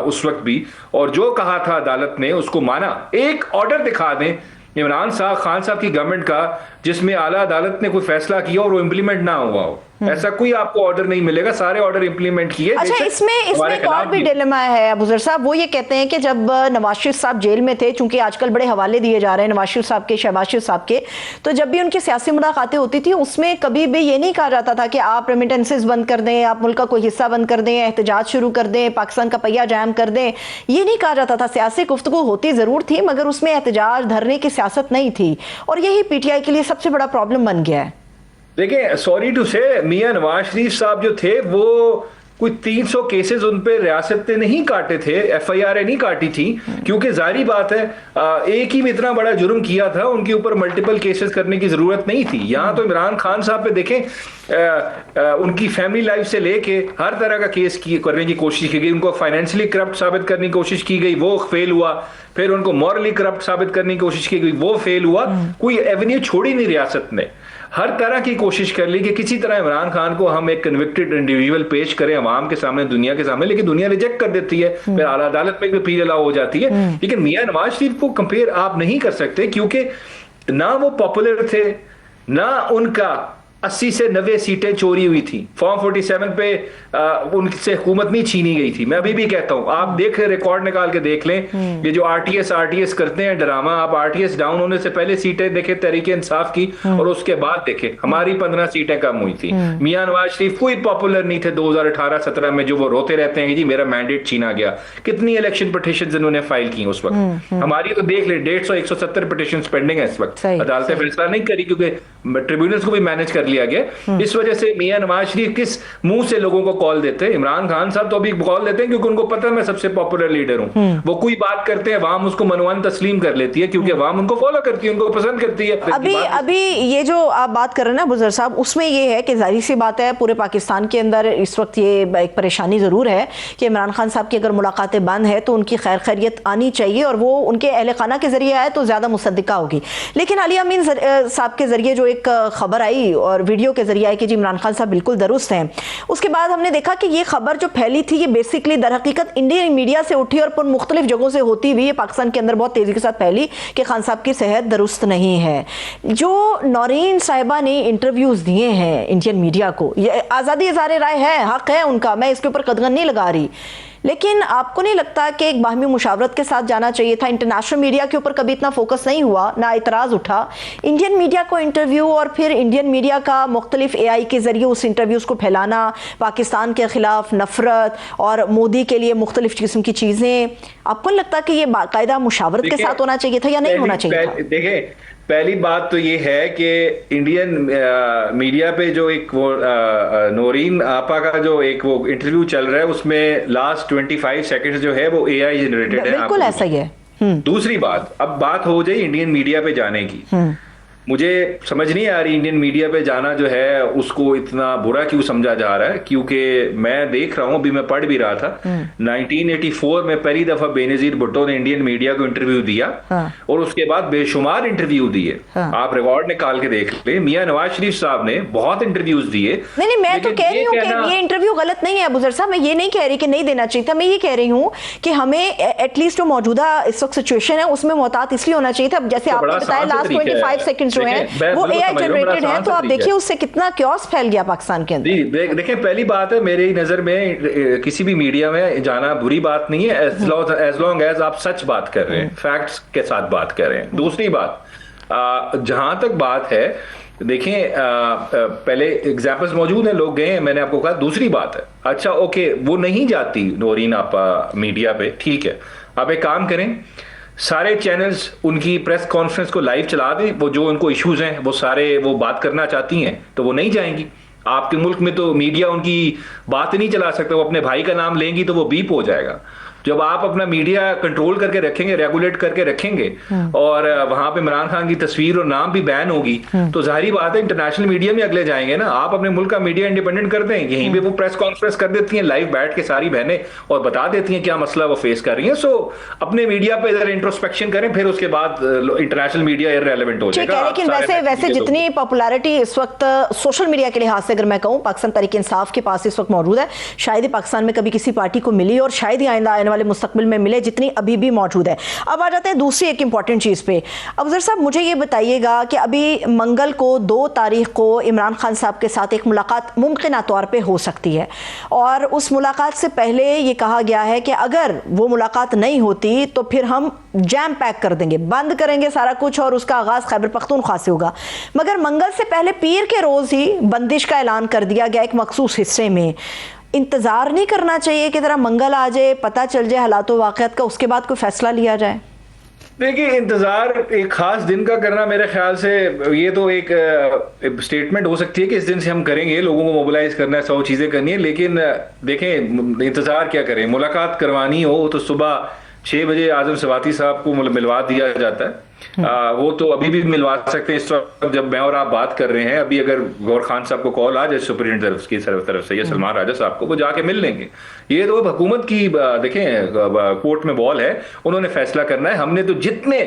उस वक्त भी, और जो कहा था अदालत ने उसको माना। एक ऑर्डर दिखा दें इमरान खान साहब की गवर्नमेंट का जिसमें आला अदालत ने कोई फैसला किया और वो इंप्लीमेंट ना हुआ हो, ऐसा कोई आपको ऑर्डर नहीं मिलेगा। सारे ऑर्डर इंप्लीमेंट किए। अच्छा, इसमें एक और भी डिलेमा है अबूजर साहब। वो ये कहते हैं कि जब नवाज शरीफ साहब जेल में थे, चूंकि आजकल बड़े हवाले दिए जा रहे हैं नवाज शरीफ साहब के, शहबाज शरीफ साहब के, तो जब भी उनकी सियासी मुलाकातें होती थी उसमें कभी भी ये नहीं कहा जाता था कि आप रेमिटेंसेस बंद कर दें, आप मुल्क का कोई हिस्सा बंद कर दें, एहतजाज शुरू कर दें, पाकिस्तान का पहिया जाम कर दें। ये नहीं कहा जाता था। सियासी गुफ्तगू होती जरूर थी मगर उसमें एहतजाज धरने की सियासत नहीं थी, और यही पीटीआई के लिए सबसे बड़ा प्रॉब्लम बन गया है। देखिए सॉरी टू से मियां नवाज शरीफ साहब जो थे वो कोई 300 केसेस उन पे रियासत ने नहीं काटे थे, FIR नहीं काटी थी, क्योंकि जारी बात है एक ही में इतना बड़ा जुर्म किया था, उनके ऊपर मल्टीपल केसेस करने की जरूरत नहीं थी। यहाँ तो इमरान खान साहब पे देखें उनकी फैमिली लाइफ से लेके हर तरह का केस करने की कोशिश की गई। उनको फाइनेंशियली करप्ट साबित करने की कोशिश की गई, वो फेल हुआ। फिर उनको मॉरली करप्ट साबित करने की कोशिश की गई, वो फेल हुआ। कोई एवेन्यू छोड़ी नहीं रियासत ने। हर तरह की कोशिश कर ली कि किसी तरह इमरान खान को हम एक कन्विक्टेड इंडिविजुअल पेश करें अवाम के सामने, दुनिया के सामने, लेकिन दुनिया रिजेक्ट कर देती है। फिर आला अदालत में भी अपील अलाउ हो जाती है। लेकिन मियां नवाज शरीफ को कंपेयर आप नहीं कर सकते, क्योंकि ना वो पॉपुलर थे, ना उनका 80 से 90 सीटें चोरी हुई थी। फॉर्म 47 पे उनसे हुकूमत नहीं छीनी गई थी। मैं अभी भी कहता हूं, आप देख रिकॉर्ड निकाल के देख लें, ये जो आरटीएस करते हैं ड्रामा, आप आरटीएस डाउन होने से पहले सीटें देखें तहरीक इंसाफ की, और उसके बाद देखें हमारी 15 सीटें कम हुई थी। मियां नवाज शरीफ कोई पॉपुलर नहीं थे 2018-17 में, जो वो रोते रहते हैं कि जी मेरा मैंडेट छीना गया। कितनी इलेक्शन पिटीशन इन्होंने फाइल की उस वक्त, हमारी तो देख ले 150-170 पिटीशन पेंडिंग है इस वक्त। अदालतें फैसला नहीं करी क्योंकि ट्रिब्यूनल्स को भी मैनेज कर लिया गया। इस वजह से मियां नवाज शरीफ किस मुंह से लोगों को कॉल देते हैं? इमरान खान साहब तो अभी कॉल देते हैं क्योंकि उनको पता है मैं सबसे पॉपुलर लीडर हूं। वो कोई बात करते हैं, अवाम उसको मनवान तस्लीम कर लेती है, क्योंकि अवाम उनको फॉलो करती है, उनको पसंद करती है। अभी ये जो आप बात कर रहे हैं ना बुजुर्ग साहब, उसमें ये है कि जाहिर सी बात है पूरे पाकिस्तान के अंदर इस वक्त ये एक परेशानी जरूर है कि इमरान खान साहब की अगर मुलाकातें बंद है तो उनकी खैर खैरियत आनी चाहिए, और वो उनके अहल खाना के जरिए आए तो ज्यादा मुसद्दिका होगी। लेकिन अली अमीन साहब के जरिए जो एक खबर आई और वीडियो के जरिए आई कि जी इमरान खान साहब बिल्कुल दुरुस्त हैं, उसके बाद हमने देखा कि ये खबर जो फैली थी ये बेसिकली दर हकीकत इंडियन मीडिया से उठी और मुख्तलिफ जगहों से होती हुई पाकिस्तान के अंदर बहुत तेजी के साथ फैली कि खान साहब की सेहत दुरुस्त नहीं है। जो नौरीन साहिबा ने इंटरव्यूज दिए हैं इंडियन मीडिया को, ये आज़ादी इज़हार राय है, हक है उनका, मैं इसके ऊपर कदगन नहीं लगा रही, लेकिन आपको नहीं लगता कि एक बाहमी मुशावरत के साथ जाना चाहिए था? इंटरनेशनल मीडिया के ऊपर कभी इतना फोकस नहीं हुआ, ना इतराज़ उठा। इंडियन मीडिया को इंटरव्यू और फिर इंडियन मीडिया का मुख्तलिफ AI के जरिए उस इंटरव्यूज़ को फैलाना, पाकिस्तान के खिलाफ नफरत और मोदी के लिए मुख्तलिफ किस्म की चीज़ें, आपको नहीं लगता कि ये बाकायदा मुशावरत के साथ होना चाहिए था या नहीं होना चाहिए था? देखिए पहली बात तो ये है कि इंडियन मीडिया पे जो एक वो नौरीन आपा का जो एक वो इंटरव्यू चल रहा है उसमें लास्ट 25 सेकंड्स जो है वो AI जनरेटेड है। बिल्कुल ऐसा ही है। दूसरी बात, अब बात हो जाए इंडियन मीडिया पे जाने की। मुझे समझ नहीं आ रही इंडियन मीडिया पे जाना जो है उसको इतना बुरा क्यों समझा जा रहा है, क्योंकि मैं देख रहा हूं, अभी मैं पढ़ भी रहा था, 1984 में पहली दफा बेनजीर भुट्टो ने इंडियन मीडिया को इंटरव्यू दिया और उसके बाद बेशुमार इंटरव्यू दिए। आप रिकॉर्ड निकाल के देख ले, मियां नवाज शरीफ साहब ने बहुत इंटरव्यूज दिए। नहीं, मैं तो कह रही हूँ कि ये इंटरव्यू गलत नहीं है बुजुर्ग साहब, मैं ये नहीं कह रही कि नहीं देना चाहिए था, मैं ये कह रही हूँ कि हमें एटलीस्ट जो मौजूदा इस वक्त सिचुएशन है उसमें मोहतात इसलिए होना चाहिए था, जैसे आपने बताया लास्ट 25 सेकंड्स जो है वो AI जनरेटेड है, तो आप देखिए उससे कितना क्योस फैल गया पाकिस्तान के अंदर। जी देखिए, पहली बात है मेरी नजर में किसी भी मीडिया में जाना बुरी बात नहीं है, एज लॉन्ग एज आप सच बात कर रहे हैं, फैक्ट्स के साथ बात कर रहे हैं। दूसरी बात, जहां तक बात है, देखें पहले एग्जाम्पल्स मौजूद हैं, लोग गए हैं, मैंने आपको कहा। दूसरी बात है, अच्छा ओके वो नहीं जाती नौरीन आप मीडिया पे, ठीक है, आप एक काम करें, सारे चैनल्स उनकी प्रेस कॉन्फ्रेंस को लाइव चला दें, वो जो उनको इश्यूज हैं वो सारे वो बात करना चाहती हैं तो वो नहीं जाएंगी। आपके मुल्क में तो मीडिया उनकी बात नहीं चला सकता, वो अपने भाई का नाम लेंगी तो वो बीप हो जाएगा। जब आप अपना मीडिया कंट्रोल करके रखेंगे, रेगुलेट करके रखेंगे, और वहां पे इमरान खान की तस्वीर और नाम भी बैन होगी, तो जाहिर बात है इंटरनेशनल मीडिया में अगले जाएंगे ना। आप अपने मुल्क का मीडिया इंडिपेंडेंट कर दें, यहीं पे वो प्रेस कॉन्फ्रेंस कर देती हैं लाइव बैठ के सारी बहनें, और बता देती हैं क्या मसला वो फेस कर रही हैं। सो अपने मीडिया पे इधर इंट्रोस्पेक्शन करें, फिर उसके बाद इंटरनेशनल मीडिया इररेलेवेंट हो जाएगा। लेकिन वैसे जितनी पॉपुलैरिटी इस वक्त सोशल मीडिया के लिहाज से अगर मैं कहूँ पाकिस्तान तहरीक इंसाफ के पास इस वक्त मौजूद है, शायद ही पाकिस्तान में कभी किसी पार्टी को मिली और शायद ही आइंदा आने वाले मुस्तकबिल में मिले जितनी अभी भी मौजूद है। अब आ जाते हैं दूसरी एक इंपॉर्टेंट चीज पे। अफजल साहब मुझे ये बताइएगा कि अभी मंगल को 2 तारीख को इमरान खान साहब के साथ एक मुलाकात मुमकिन तौर पे हो सकती है, और उस मुलाकात से पहले ये कहा गया है कि अगर वो मुलाकात नहीं होती तो फिर हम जैम पैक कर देंगे, बंद करेंगे सारा कुछ, और उसका आगाज खैबर पख्तूनख्वा से होगा। मगर मंगल से पहले पीर के रोज ही बंदिश का ऐलान कर दिया गया एक मखसूस हिस्से में। इंतजार नहीं करना चाहिए कि जरा मंगल आ जाए, पता चल जाए हालात वाक़ियात का, उसके बाद कोई फैसला लिया जाए? देखिए, इंतजार एक खास दिन का करना मेरे ख्याल से ये तो एक स्टेटमेंट हो सकती है कि इस दिन से हम करेंगे, लोगों को मोबिलाइज करना है, 100 चीजें करनी है, लेकिन देखें इंतजार क्या करें। मुलाकात करवानी हो तो सुबह 6 बजे आजम सवाती साहब को मिलवा दिया जाता है। वो तो अभी भी मिलवा सकते हैं इस वक्त जब मैं और आप बात कर रहे हैं। अभी अगर गौर खान साहब को कॉल आ जाए सुप्रीटेंडेंट की तरफ से या सलमान राजा साहब को, वो जाके मिल लेंगे। ये तो हुकूमत की देखें कोर्ट में बॉल है, उन्होंने फैसला करना है। हमने तो जितने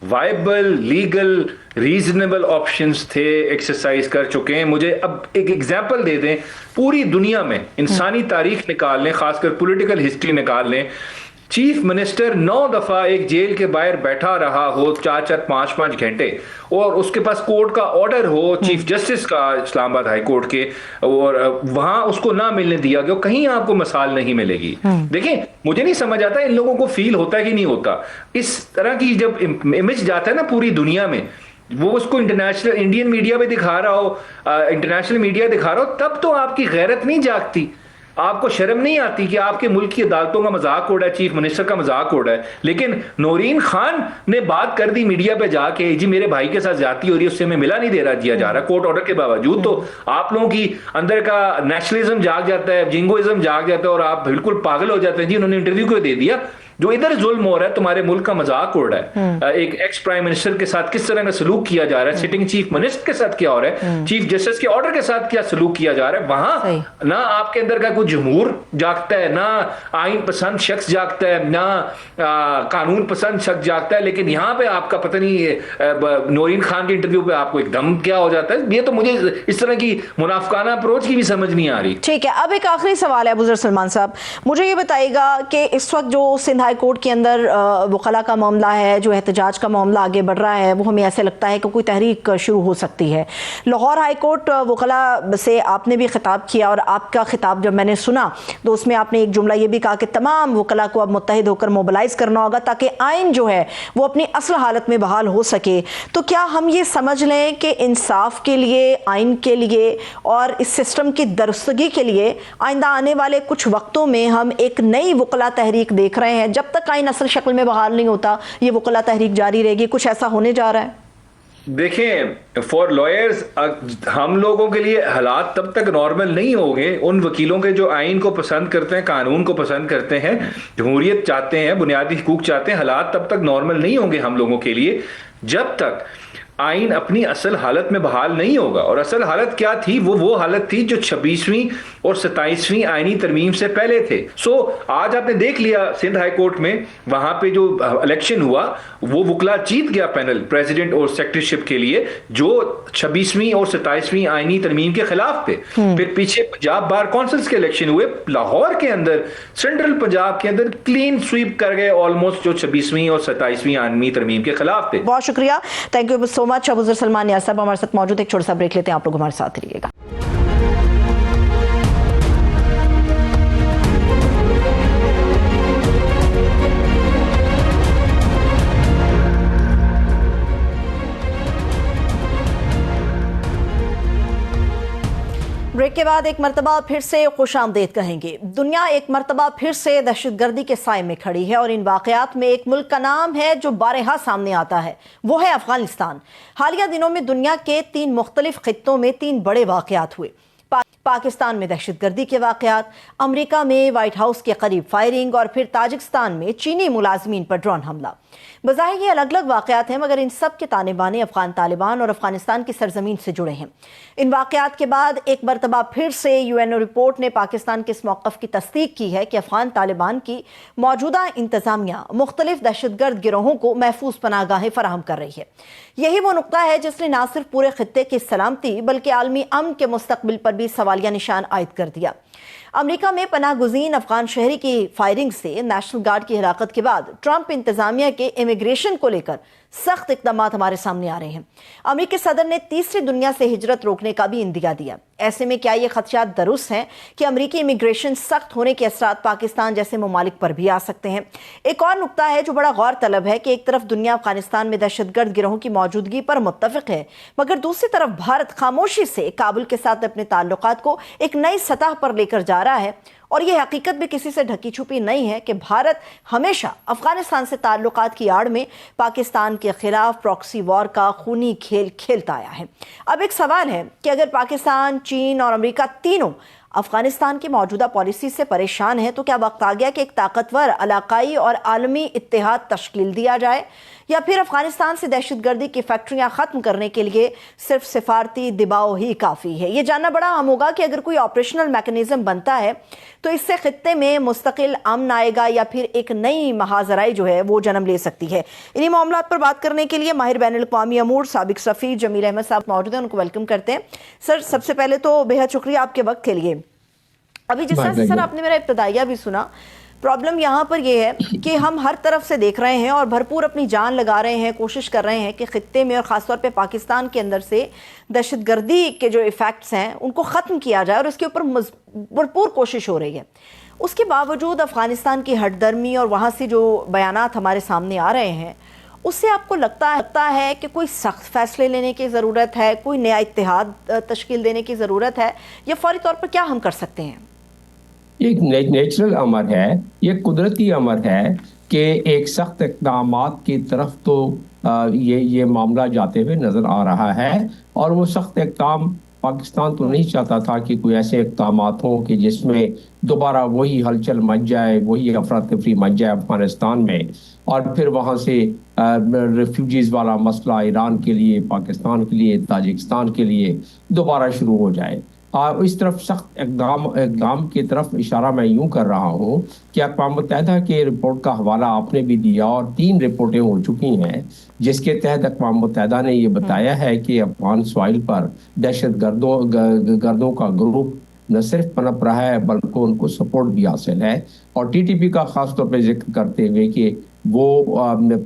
वाइबल लीगल रीजनेबल ऑप्शंस थे एक्सरसाइज कर चुके हैं। मुझे अब एक एग्जांपल दे दें, पूरी दुनिया में इंसानी तारीख निकाल लें, खासकर पॉलिटिकल हिस्ट्री निकाल लें, चीफ मिनिस्टर 9 दफा एक जेल के बाहर बैठा रहा हो 4-4, 5-5 घंटे, और उसके पास कोर्ट का ऑर्डर हो चीफ जस्टिस का इस्लामाबाद हाई कोर्ट के, और वहां उसको ना मिलने दिया गया, कहीं आपको मिसाल नहीं मिलेगी। देखिए, मुझे नहीं समझ आता इन लोगों को फील होता है कि नहीं होता। इस तरह की जब इमेज जाता है ना पूरी दुनिया में, वो उसको इंटरनेशनल इंडियन मीडिया पे दिखा रहा हो, इंटरनेशनल मीडिया दिखा रहा हो, तब तो आपकी गैरत नहीं जागती, आपको शर्म नहीं आती कि आपके मुल्क की अदालतों का मजाक उड़ा है, चीफ मिनिस्टर का मजाक उड़ा है। लेकिन नौरीन खान ने बात कर दी मीडिया पे जाके, जी मेरे भाई के साथ ज्यादती हो रही है, उससे हमें मिला नहीं दिया जा रहा कोर्ट ऑर्डर के बावजूद। तो आप लोगों की अंदर का नेशनलिज्म जाग जाता है, जिंगोइज्म जाग जाता है, और आप बिल्कुल पागल हो जाते हैं, जी उन्होंने इंटरव्यू क्यों दे दिया। जो इधर जुल्म हो रहा है, तुम्हारे मुल्क का मजाक उड़ रहा है, एक एक्स प्राइम मिनिस्टर के साथ किस तरह का सलूक किया जा रहा है, सिटिंग चीफ मिनिस्टर के साथ क्या हो रहा है, चीफ जस्टिस के ऑर्डर के साथ क्या सलूक किया जा रहा है, वहां ना आपके अंदर का कोई जमहूर जागता है, ना आइन पसंद शख्स जागता है, ना कानून पसंद शख्स जागता है। लेकिन यहाँ पे आपका पता नहीं नौरीन खान के इंटरव्यू पे आपको एकदम क्या हो जाता है। ये तो मुझे इस तरह की मुनाफिकाना अप्रोच की भी समझ नहीं आ रही। ठीक है, अब एक आखिरी सवाल है बुजुर्ग सलमान साहब, मुझे ये बताइएगा कि इस वक्त जो सिंध हाई कोर्ट के अंदर वकला का मामला है, जो एहतजाज का मामला आगे बढ़ रहा है, वो हमें ऐसे लगता है कि कोई तहरीक शुरू हो सकती है। लाहौर हाई कोर्ट वकला से आपने भी खिताब किया, और आपका खिताब जब मैंने सुना तो उसमें आपने एक जुमला ये भी कहा कि तमाम वकला को अब मुत्तहिद होकर मोबिलाइज करना होगा ताकि आइन जो है वो अपनी असल हालत में बहाल हो सके। तो क्या हम ये समझ लें कि इंसाफ के लिए, आइन के लिए और इस सिस्टम की दुरुस्तगी के लिए आइंदा आने वाले कुछ वक्तों में हम एक नई वकला तहरीक देख रहे हैं? जब तक आइन असल शक्ल में बहाल नहीं होता ये वकला तहरीक जारी रहेगी, कुछ ऐसा होने जा रहा है? देखें, फॉर लॉयर्स हम लोगों के लिए हालात तब तक नॉर्मल नहीं होंगे, उन वकीलों के जो आइन को पसंद करते हैं, कानून को पसंद करते हैं, जमहूरियत चाहते हैं, बुनियादी हुकूक चाहते हैं, हालात तब तक नॉर्मल नहीं होंगे हम लोगों के लिए जब तक आइन अपनी असल हालत में बहाल नहीं होगा। और असल हालत क्या थी? वो हालत थी जो 26वीं और 27वीं आईनी तरमीम से पहले थे। आज आपने देख लिया सिंध हाई कोर्ट में, वहां पे जो इलेक्शन हुआ वो वकला जीत गया पैनल प्रेसिडेंट और सेक्रेटरीशिप के लिए, जो 26वीं और 27वीं आईनी तरमीम के खिलाफ थे। फिर पीछे पंजाब बार काउंसिल्स के इलेक्शन हुए, लाहौर के अंदर, सेंट्रल पंजाब के अंदर क्लीन स्वीप कर गए ऑलमोस्ट, जो 26वीं और 27वीं आईनी तरमीम के खिलाफ थे। बहुत शुक्रिया, thank you so much Abuzar Salman यार साहब हमारे साथ मौजूद। एक छोटा सा ब्रेक लेते हैं, आप लोग हमारे साथ रहिएगा। ब्रेक के बाद एक मरतबा फिर से खुशामदीद कहेंगे। दुनिया एक मरतबा फिर से दहशतगर्दी के साए में खड़ी है और इन वाकयात में एक मुल्क का नाम है जो बारहा सामने आता है, वो है अफगानिस्तान। हालिया दिनों में दुनिया के 3 मुख्तलिफ खित्तों में 3 बड़े वाकयात हुए। पाकिस्तान में दहशतगर्दी के वाकयात, अमेरिका में व्हाइट हाउस के करीब फायरिंग और फिर ताजिकिस्तान में चीनी मुलाजमीन पर ड्रोन हमला। बज़ाहिर ये अलग अलग वाकयात हैं, मगर इन सब के ताने बाने अफगान तालिबान और अफगानिस्तान की सरजमीन से जुड़े हैं। इन वाकयात के बाद एक मरतबा फिर से यूएनओ रिपोर्ट ने पाकिस्तान के इस मौक़िफ़ की तस्दीक की है कि अफगान तालिबान की मौजूदा इंतज़ामिया मुख्तलिफ दहशतगर्द गिरोहों को महफूज पनाहगाहें फराहम कर रही है। यही वो नुकता है जिसने न सिर्फ पूरे खित्ते की सलामती बल्कि आलमी अमन के मुस्तकबिल पर भी सवालिया निशान आयद कर दिया। अमेरिका में पनाह गुज़ीन अफगान शहरी की फायरिंग से नेशनल गार्ड की हिराकत के बाद ट्रंप इंतजामिया के इमिग्रेशन को लेकर सख्त इक़दाम हमारे सामने आ रहे हैं। अमेरिकी सदर ने तीसरी दुनिया से हिजरत रोकने का भी इंदिया दिया। ऐसे में क्या ये खदशात दुरुस्त हैं कि अमेरिकी इमिग्रेशन सख्त होने के असरात पाकिस्तान जैसे ममालिक पर भी आ सकते हैं? एक और नुकता है जो बड़ा गौर तलब है कि एक तरफ दुनिया अफगानिस्तान में दहशतगर्द गिरोहों की मौजूदगी पर मुत्तफिक है, मगर दूसरी तरफ भारत खामोशी से काबुल के साथ अपने ताल्लुकात को एक नई सतह पर लेकर जा रहा है। और यह हकीकत भी किसी से ढकी छुपी नहीं है कि भारत हमेशा अफगानिस्तान से ताल्लुकात की आड़ में पाकिस्तान के खिलाफ प्रॉक्सी वॉर का खूनी खेल खेलता आया है। अब एक सवाल है कि अगर पाकिस्तान, चीन और अमेरिका तीनों अफगानिस्तान की मौजूदा पॉलिसी से परेशान है, तो क्या वक्त आ गया कि एक ताकतवर इलाकाई और आलमी इत्तेहाद तश्कील दिया जाए, या फिर अफगानिस्तान से दहशतगर्दी की फैक्ट्रियां खत्म करने के लिए सिर्फ सिफारती दबाव ही काफ़ी है? ये जानना बड़ा अहम होगा कि अगर कोई ऑपरेशनल मैकेनिज्म बनता है तो इससे खित्ते में मुस्तकिल अमन आएगा या फिर एक नई महाजराई जो है वो जन्म ले सकती है। इन्हीं मामलों पर बात करने के लिए माहिर बैनुल अक़वामी अमूर साबिक सफ़ीर जमील अहमद साहब मौजूद हैं, उनको वेलकम करते हैं। सर, सबसे पहले तो बेहद शुक्रिया आपके वक्त के लिए। अभी जिस तरह से सर आपने मेरा इब्तदाइया भी सुना, प्रॉब्लम यहाँ पर यह है कि हम हर तरफ से देख रहे हैं और भरपूर अपनी जान लगा रहे हैं, कोशिश कर रहे हैं कि खित्ते में और ख़ासतौर पे पाकिस्तान के अंदर से दहशतगर्दी के जो इफ़ेक्ट्स हैं उनको ख़त्म किया जाए, और इसके ऊपर भरपूर कोशिश हो रही है। उसके बावजूद अफ़गानिस्तान की हटदर्मी और वहाँ से जो बयानात हमारे सामने आ रहे हैं, उससे आपको लगता है कि कोई सख्त फैसले लेने की ज़रूरत है, कोई नया इत्तेहाद तश्कील देने की ज़रूरत है, या फौरी तौर पर क्या हम कर सकते हैं? एक नेचुरल अमर है, ये कुदरती अमर है कि एक सख्त इक़दामात की तरफ तो ये मामला जाते हुए नज़र आ रहा है। और वो सख्त इक़दाम पाकिस्तान तो नहीं चाहता था कि कोई ऐसे इक़दामात हों कि जिसमें दोबारा वही हलचल मच जाए, वही अफरा तफरी मच जाए अफ़गानिस्तान में, और फिर वहाँ से रेफ्यूजीज़ वाला मसला ईरान के लिए, पाकिस्तान के लिए, ताजिकिस्तान के लिए दोबारा शुरू हो जाए। इस तरफ सख्त इक़दाम की तरफ इशारा मैं यूँ कर रहा हूँ कि अक़वाम मुत्तहिदा के रिपोर्ट का हवाला आपने भी दिया और 3 रिपोर्टें हो चुकी हैं, जिसके तहत अक़वाम मुत्तहिदा ने ये बताया है कि अफ़गान सॉइल पर दहशत गर्दों का ग्रुप न सिर्फ पनप रहा है बल्कि उनको सपोर्ट भी हासिल है। और टीटीपी का ख़ास तौर पर जिक्र करते हुए कि वो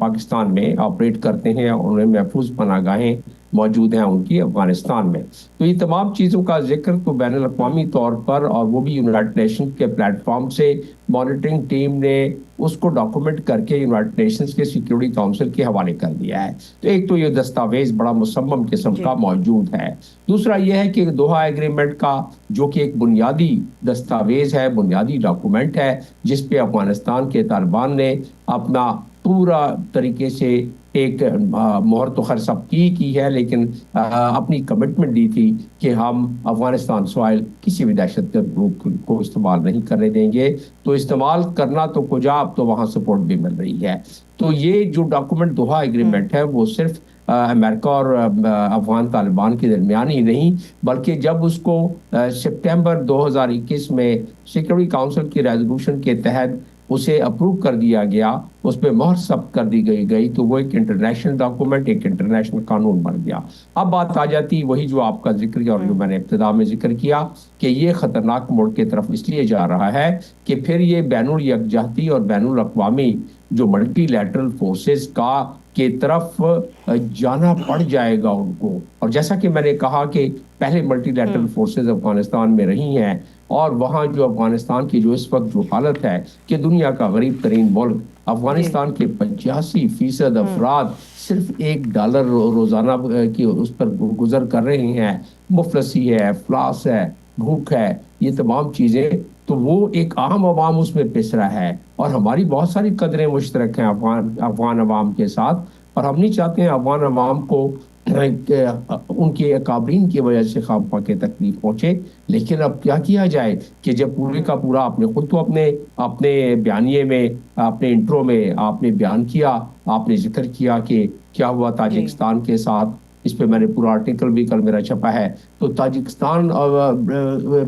पाकिस्तान में ऑपरेट करते हैं और उन्हें महफूज पनाहगाहें मौजूद हैं उनकी अफगानिस्तान में। तो ये तमाम चीज़ों का जिक्र तो बैनुल अक़वामी तौर पर, और वो भी यूनाइटेड नेशन के प्लेटफॉर्म से मॉनिटरिंग टीम ने उसको डॉक्यूमेंट करके यूनाइटेड नेशंस के सिक्योरिटी काउंसिल के हवाले कर दिया है। तो एक तो ये दस्तावेज बड़ा मुसम्मम किस्म का मौजूद है। दूसरा ये है कि दोहा एग्रीमेंट का, जो कि एक बुनियादी दस्तावेज है, बुनियादी डॉक्यूमेंट है, जिस पे अफगानिस्तान के तालिबान ने अपना पूरा तरीके से एक मोहर तो खैर सब की है, लेकिन अपनी कमिटमेंट दी थी कि हम अफगानिस्तान सॉइल किसी भी दहशतगर्द ग्रुप को इस्तेमाल नहीं करने देंगे। तो इस्तेमाल करना तो कुछ, अब तो वहाँ सपोर्ट भी मिल रही है। तो ये जो डॉक्यूमेंट दोहा एग्रीमेंट है वो सिर्फ अमेरिका और अफगान तालिबान के दरमियान ही नहीं, बल्कि जब उसको सितंबर 2021 में सिक्योरिटी काउंसिल की रेजोल्यूशन के तहत उसे अप्रूव कर दिया गया, उस पर मोहर सब कर दी गई, तो वो एक इंटरनेशनल डॉक्यूमेंट, एक इंटरनेशनल कानून बन गया। अब बात आ जाती वही जो आपका जिक्र किया और जो मैंने इब्तिदा में जिक्र किया कि ये खतरनाक मोड़ की तरफ इसलिए जा रहा है कि फिर ये बैनुल यकजहती और बैनुल अक़वामी जो मल्टीलैटरल फोर्सेस का की तरफ जाना पड़ जाएगा उनको। और जैसा कि मैंने कहा कि पहले मल्टीलैटरल फोर्सेस अफगानिस्तान में रही हैं, और वहाँ जो अफगानिस्तान की जो इस वक्त जो हालत है कि दुनिया का गरीब तरीन मुल्क, अफगानिस्तान के 85% अफराद सिर्फ $1 रोजाना की उस पर गुजर कर रहे हैं। मुफलसी है, अफलास है, भूख है, ये तमाम चीजें, तो वो एक आम आवाम उसमें पिस रहा है। और हमारी बहुत सारी कदरें मुश्तरक हैं अफगान अवाम के साथ, और हम नहीं चाहते हैं अफगान अवाम को उनके अकाबरीन की वजह से खामखा के तकलीफ पहुंचे। लेकिन अब क्या किया जाए कि जब पूरे का पूरा, आपने खुद तो अपने अपने बयानिए में, अपने इंट्रो में आपने बयान किया, आपने जिक्र किया कि क्या हुआ ताजिकिस्तान के साथ। इस पे मैंने पूरा आर्टिकल भी कल मेरा छपा है। तो ताजिकिस्तान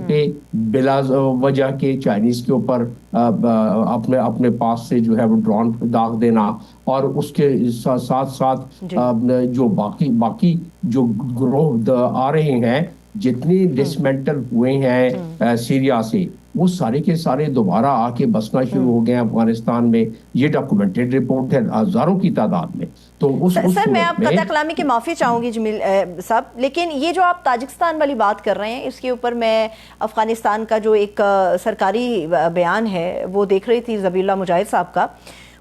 पे बिला वजह के चाइनीज के ऊपर अपने अपने पास से जो है वो ड्रोन दाग देना, और उसके साथ साथ जो बाकी जो ग्रोह आ रहे हैं, जितने डिसमेंटल हुए हैं सीरिया से, वो सारे के सारे दोबारा आके बसना शुरू हो गए हैं अफगानिस्तान में। ये डॉक्यूमेंटेड रिपोर्ट है, हजारों की तादाद में। तो सर मैं आप कतई कलामी की माफ़ी चाहूँगी जमील साहब, लेकिन ये जो आप ताजिकिस्तान वाली बात कर रहे हैं, इसके ऊपर मैं अफ़गानिस्तान का जो एक सरकारी बयान है वो देख रही थी ज़बीउल्लाह मुजाहिद साहब का।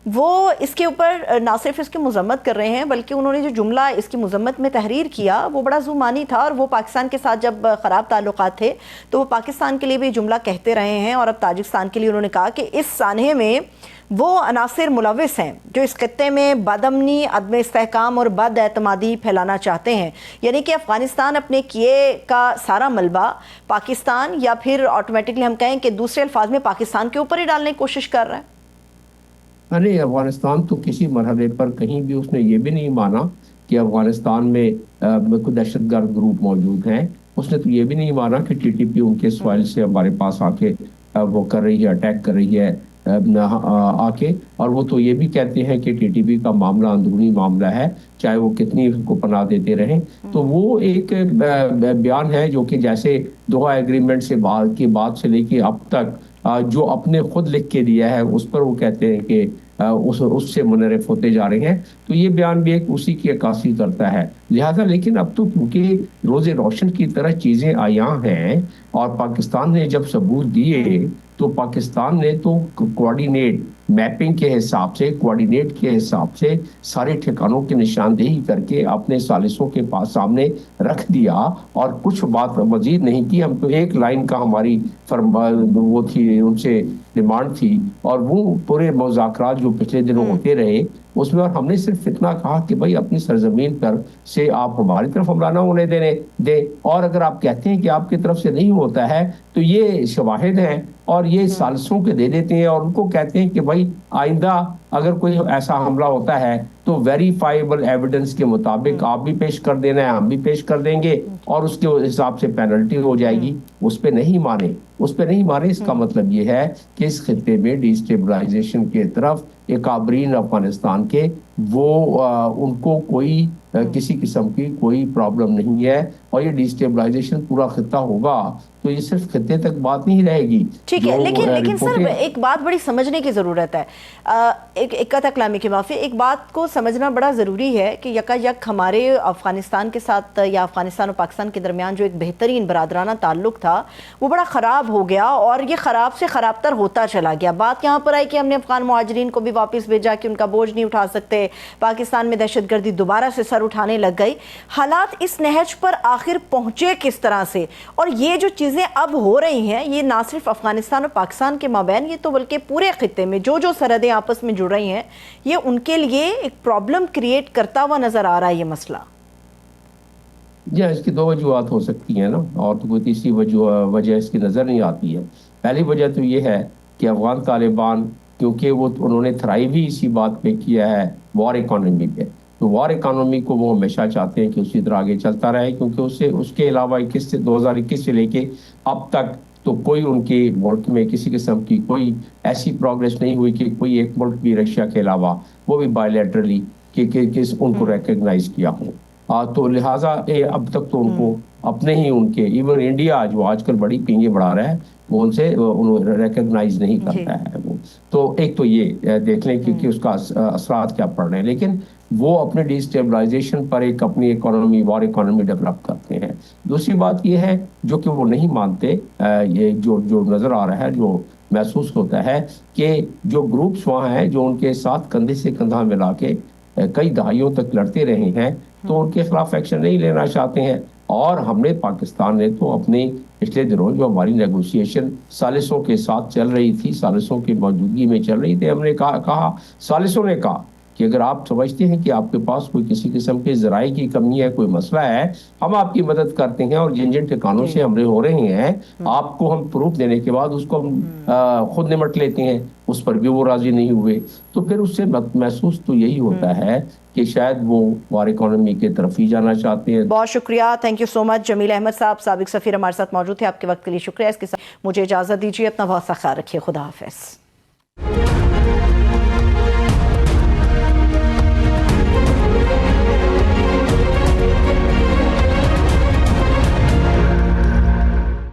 वो इसके ऊपर ना सिर्फ इसकी मजम्मत कर रहे हैं, बल्कि उन्होंने जो जुमला इसकी मजम्मत में तहरीर किया वो बड़ा ज़ुमानी था। और वो पाकिस्तान के साथ जब ख़राब ताल्लुकात थे तो वो पाकिस्तान के लिए भी जुमला कहते रहे हैं, और अब ताजिकिस्तान के लिए उन्होंने कहा कि इस सानहे में वो अनासिर मुलविस हैं जो इस खत्ते में बदअमनी, अदम इस्तेहकाम और बद एतमादी फैलाना चाहते हैं। यानी कि अफ़गानिस्तान अपने किए का सारा मलबा पाकिस्तान, या फिर ऑटोमेटिकली हम कहें कि दूसरे अल्फाज में पाकिस्तान के ऊपर ही डालने की कोशिश कर रहा है। अरे अफगानिस्तान तो किसी मरहले पर कहीं भी उसने ये भी नहीं माना कि अफगानिस्तान में कोई दहशतगर्द ग्रुप मौजूद हैं। उसने तो ये भी नहीं माना कि टीटीपी उनके सॉइल से हमारे पास आके वो कर रही है, अटैक कर रही है आके। और वो तो ये भी कहते हैं कि टीटीपी का मामला अंदरूनी मामला है, चाहे वो कितनी उसको पनाह देते रहें। तो वो एक बयान है जो कि जैसे दोहा एग्रीमेंट से बाद से लेके अब तक जो अपने खुद लिख के दिया है, उस पर वो कहते हैं कि उससे मुनरिफ होते जा रहे हैं। तो ये बयान भी एक उसी की अक्कासी करता है। लिहाजा लेकिन अब तो क्योंकि रोज़े रोशन की तरह चीज़ें आया हैं, और पाकिस्तान ने जब सबूत दिए तो पाकिस्तान ने तो कोऑर्डिनेट मैपिंग के हिसाब से, कोऑर्डिनेट के हिसाब से सारे ठिकानों की निशानदेही करके अपने सालिसों के पास सामने रख दिया, और कुछ बात मजीद नहीं की। हम तो एक लाइन का हमारी वो थी, उनसे डिमांड थी, और वो पूरे मुज़ाकरात जो पिछले दिनों होते रहे उसमें, और हमने सिर्फ इतना कहा कि भाई अपनी सरजमीन पर से आप हमारी तरफ हमला ना होने दे, और अगर आप कहते हैं कि आपकी तरफ से नहीं होता है तो ये शवाहिद हैं और ये सालिसों के दे देते हैं, और उनको कहते हैं कि भाई आइंदा अगर कोई ऐसा हमला होता है तो वेरीफाइबल एविडेंस के मुताबिक आप भी पेश कर देना है, हम भी पेश कर देंगे, और उसके हिसाब से पेनल्टी हो जाएगी। उस पर नहीं माने इसका मतलब ये है कि इस खित्ते में डिस्टेबलाइजेशन के तरफ एकाबरीन अफगानिस्तान के वो उनको कोई किसी किस्म की कोई प्रॉब्लम नहीं है, और ये डिस्टेबलाइजेशन पूरा खित्ता होगा तो ये सिर्फ खित्ते तक बात नहीं रहेगी। ठीक है, लेकिन सर एक बात बड़ी समझने की ज़रूरत है, एक कलामी की माफ़ी, एक बात को समझना बड़ा ज़रूरी है कि यकायक हमारे अफ़गानिस्तान के साथ या अफ़गानिस्तान और पाकिस्तान के दरमियान जो एक बेहतरीन बरादराना ताल्लुक़ था वो बड़ा ख़राब हो गया, और ये ख़राब से ख़राब तर होता चला गया। बात यहाँ पर आई कि हमने अफ़गान मुहाजिरीन को भी वापस भेजा कि उनका बोझ नहीं उठा सकते, पाकिस्तान में दहशतगर्दी दोबारा से सर उठाने लग गई। हालात इस नहज पर आखिर पहुँचे किस तरह से, और ये जो चीज़ें अब हो रही हैं ये ना सिर्फ अफगानिस्तान और पाकिस्तान के माबैन, ये तो बल्कि पूरे खित्ते में जो सरहदें आपस में जुड़ रही हैं, ये उनके लिए एक प्रॉब्लम क्रिएट करता हुआ नजर आ रहा है ये मसला। जी, इसकी दो वजूहत हो सकती हैं ना, और तो कोई तीसरी वजह इसकी नज़र नहीं आती है। पहली वजह तो ये है कि अफगान तालिबान, क्योंकि उन्होंने थ्राइव ही इसी बात पे किया है, वॉर इकॉनमी पे, तो वॉर इकॉनमी को वो हमेशा चाहते हैं कि उसी तरह आगे चलता रहे, क्योंकि उसके अलावा 2021 से लेके अब तक तो कोई उनके मुल्क में किसी किस्म की कोई ऐसी प्रोग्रेस नहीं हुई कि कोई एक मुल्क भी रशिया के अलावा, वो भी बायलैटरली कि उनको रिकग्नाइज किया हो। तो लिहाजा अब तक तो उनको अपने ही उनके इवन इंडिया जो आजकल बड़ी पींगे बढ़ा रहा है वो उनसे रिकग्नाइज नहीं करता है वो। तो एक तो ये देख लें कि उसका असरात क्या पड़ रहे हैं। लेकिन वो अपने डिस्टेबलाइजेशन पर एक अपनी इकोनॉमी वॉर इकोनॉमी डेवलप करते हैं। दूसरी बात ये है जो कि वो नहीं मानते, ये जो जो नज़र आ रहा है, जो महसूस होता है कि जो ग्रुप्स वहाँ हैं जो उनके साथ कंधे से कंधा मिला के कई दहाइयों तक लड़ते रहे हैं, तो उनके खिलाफ एक्शन नहीं लेना चाहते हैं। और हमने पाकिस्तान ने तो अपने पिछले दिनों जो हमारी नेगोशिएशन सालिसों के साथ चल रही थी, सालिसों की मौजूदगी में चल रही थी, हमने कहा सालिसों ने कहा कि अगर आप समझते हैं कि आपके पास कोई किसी किस्म के ज़राए की कमी है, कोई मसला है, हम आपकी मदद करते हैं और जिन जिन ठिकानों से हमले हो रहे हैं आपको हम प्रूफ देने के बाद उसको हम खुद निमट लेते हैं। उस पर भी वो राजी नहीं हुए। तो फिर उससे महसूस तो यही होता है कि शायद वो वार इकोनॉमी की तरफ ही जाना चाहते हैं। बहुत शुक्रिया, thank you so much Jameel Ahmed साहब, साबिक सफीर हमारे साथ मौजूद थे। आपके वक्त के लिए शुक्रिया। इसके साथ मुझे इजाज़त दीजिए, अपना बहुत सा ख्याल रखिए, खुदा हाफिज़।